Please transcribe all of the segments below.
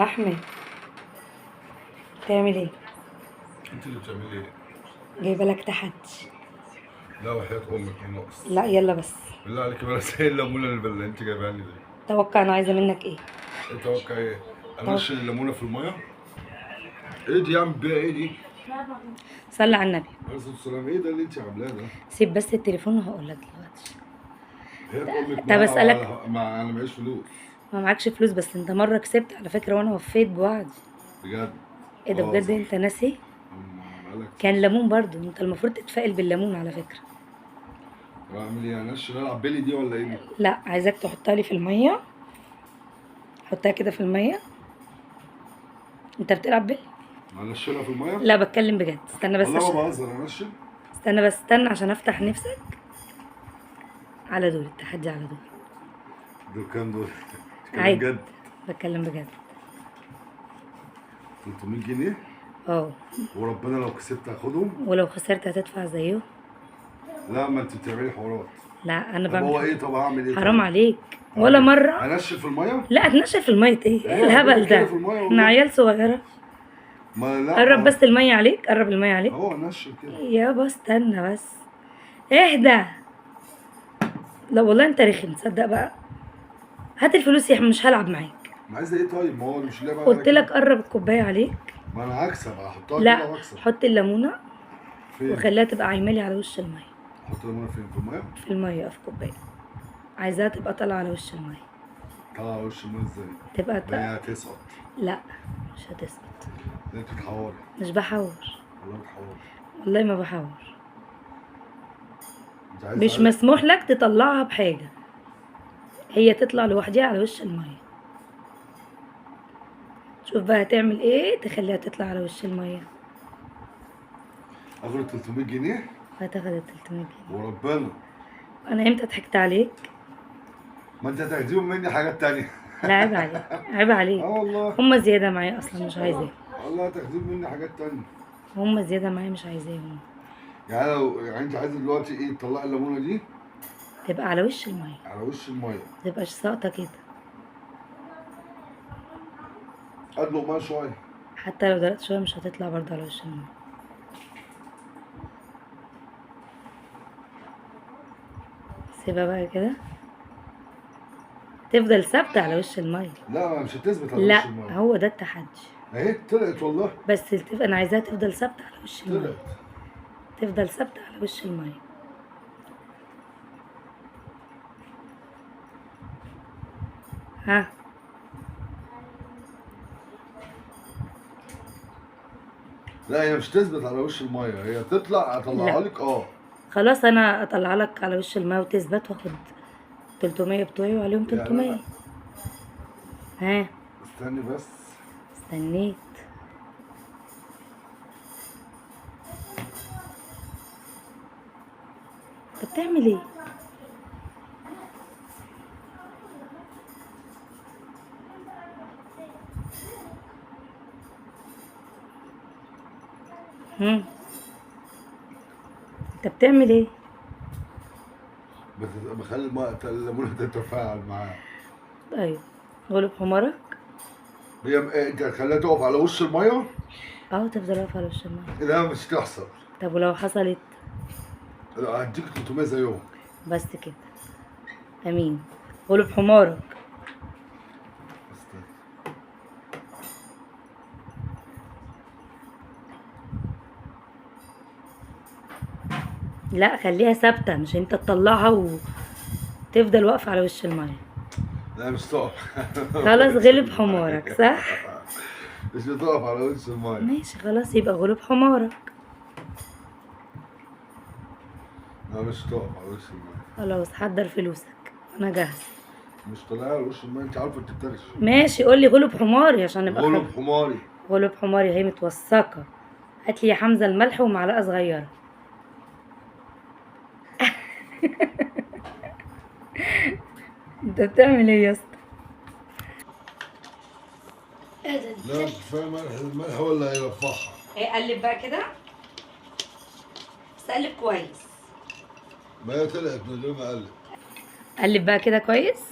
احمد، بتعمل ايه؟ انت اللي بتعملي ايه؟ جايبه لك تحدي. لا وحياة امك ما ناقص. لا يلا بس. بالله عليك بلا زي الليمونه اللي انت جايبها لي دي. توقع انا عايزه منك ايه؟ اتوقع ايه؟ توقع. انشل الليمونه في الميه؟ ايه دي اعمل بيها ايه دي؟ صلي على النبي. عليه الصلاه والسلام. ايه ده اللي انت عاملاه ده؟ سيب بس التليفون وهقول لك دلوقتي. وحياة امك طب اسالك، انا معيش فلوس. ما معكش فلوس بس انت مره كسبت على فكره وانا وفيت بوعدي. بجد؟ ايه ده بجد؟ صح. انت ناسي؟ بقالك كان كتير. ليمون برضو، انت المفروض تتفائل بالليمون على فكره. طب اعمل ايه؟ انشل العب بيلي دي ولا ايه دي؟ لا، عايزاك تحطها لي في الميه. حطها كده في الميه. انت بتلعب بيه؟ انشلها في الميه؟ لا بتكلم بجد، استنى بس والله ما عشان بهزر. انشل؟ استنى بس، استنى عشان افتح نفسك. على دول التحدي، على دول. دول كام دول؟ كلام عادي، جد. بتكلم بجد. 300 جنيه؟ اه. وربنا لو كسبت هاخدهم؟ ولو خسرت هتدفع زيه. لا ما انت بتعملي حوارات. لا انا طب هو بعمل. ايه؟ طب هعمل ايه؟ حرام طيب عليك. ولا مرة. انشف في الميه؟ لا اتنشف في المية ايه؟ ايه ايه الهبل كده ده؟ في الميه احنا والله. عيال صغيرة. ما لا قرب ما بس المية عليك، قرب المية عليك. هو انشف كده. يابا استنى بس. اهدى. لا والله انت رخم، تصدق بقى. هات الفلوس يا احمد، مش هلعب معاك. ما عايزه ايه طيب؟ ما هو مش اللعبه على قلت كده. لك قرب الكوباية عليك. ما انا هكسب، هحطها لا، كده واكسب. حط الليمونة فين؟ وخليها تبقى عايمالي على وش المية. احط ليمونه فين؟ في الميه؟ في المية، في كوباية. عايزاها تبقى طالعة على وش المية. طلع وش الميه ازاي؟ تبقى ده هي هتسقط. لا، مش هتسقط. ده انت بتحوري. مش بحور. والله بتحوري. والله ما بحور. انت عايز مش مسموح لك تطلعها بحاجة. هي تطلع لوحدها على وش المية. شوف بقى هتعمل ايه تخليها تطلع على وش المية. اخد 300 جنيه؟ هتاخد ال 300 جنيه. وربنا. انا امتى ضحكت عليك؟ ما انت هتاخديهم مني حاجات تانية. لا عيب عليك، عيب عليك. اه والله. هما زيادة معايا اصلا مش عايزاهم. والله هتاخديهم مني حاجات تانية. هما زيادة معايا مش عايزاهم. يعني انت عايزه دلوقتي ايه؟ تطلعي الليمونه دي تبقى على وش المية. على وش الميه. متبقاش ساقطة كده. ادلق ميه شويه. حتى لو دلقت شوية مش هتطلع برضه على وش المية. سيبها بقى كده. تفضل ثابتة على وش المية. لا مش هتثبت على وش لا، الميه. هو ده التحدي. اهي طلعت والله. بس انا عايزاها تفضل ثابتة على وش المية. طلعت. تفضل ثابتة على وش المية. ها. لا هي مش تثبت على وش الميه، هي تطلع اطلعها لا. لك. اه خلاص انا اطلع لك على وش المية وتثبت واخد 300 بتوعي وعليهم يعني 300. ها. استني بس. استنيت. انت بتعمل ايه؟ هم. انت بتعمل ايه؟ بخلي الليمونه تتفاعل معاها. طيب، غلب حمارك. هي انت هتخليها تقف على وش الميه؟ اه، تفضل واقف على وش المية. لا مش تحصل. طب ولو حصلت؟ لا، هديك 300 زيهم. بس كده. امين. غلب حمارك. استنى. لا خليها ثابتة، مش انت تطلعها وتفضل واقفة على وش المية. لا مش تقف. خلاص غلب حمارك، صح؟ مش بتقف على وش الميه. ماشي خلاص، يبقى غلب حمارك. لا مش تقف على وش الميه. خلاص حضر فلوسك، انا جاهزة. مش طالعه على وش الميه، انت عارفه انت بتغش. ماشي، قولي غلب حماري عشان نبقى غلب حماري. غلب حماري هي متوثقة. هاتلي يا حمزة الملح ومعلقة صغيرة. انت بتعمل ايه يا اسطى؟ لا مش فاهم. الملح هو اللي هيرفعها. قلب بقى كده. بس قلب كويس. ما هي طلعت من غير ما اقلب. قلب بقى كده كويس.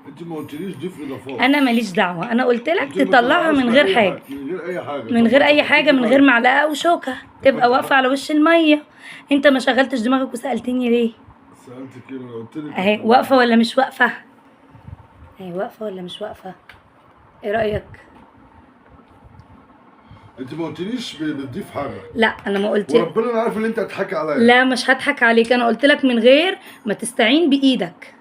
انت ما قلتليش ضيف اضافات. انا ماليش دعوه، انا قلت لك انت ما تطلعها من تطلعهاش غير أي حاجه، من غير اي حاجه. من غير اي حاجه، من غير معلقه او شوكه، تبقى واقفه على وش الميه. انت ما شغلتش دماغك وسالتني ليه؟ سالتك كده انا قلت لك اهي واقفه ولا مش واقفه؟ اهي واقفه ولا مش واقفه؟ ايه رايك؟ انت ما قلتليش بتضيف حاجه. لا انا ما قلت. وربنا انا عارف ان انت هتضحكي عليا. لا مش هضحك عليك، انا قلت لك من غير ما تستعين بايدك،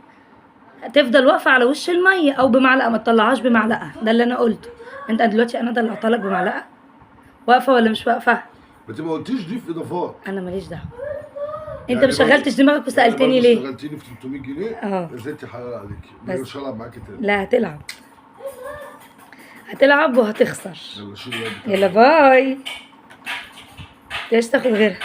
هتفضل واقفه على وش الميه او بمعلقه، ما تطلعهاش بمعلقه، ده اللي انا قلته. انت دلوقتي انا طلعتها لك بمعلقه، واقفه ولا مش واقفه؟ انت ما قلتيش ضيف اضافات. انا ماليش دعوه، انت يعني ما شغلتش دماغك وسالتني يعني ليه؟ اشتغلتيني في 300 جنيه. اه. يا ستي حلال عليكي، بس. مش هلعب معاكي تاني. لا هتلعب، هتلعب وهتخسر. يلا شيلي يلا باي. ليش تاخد غيرها؟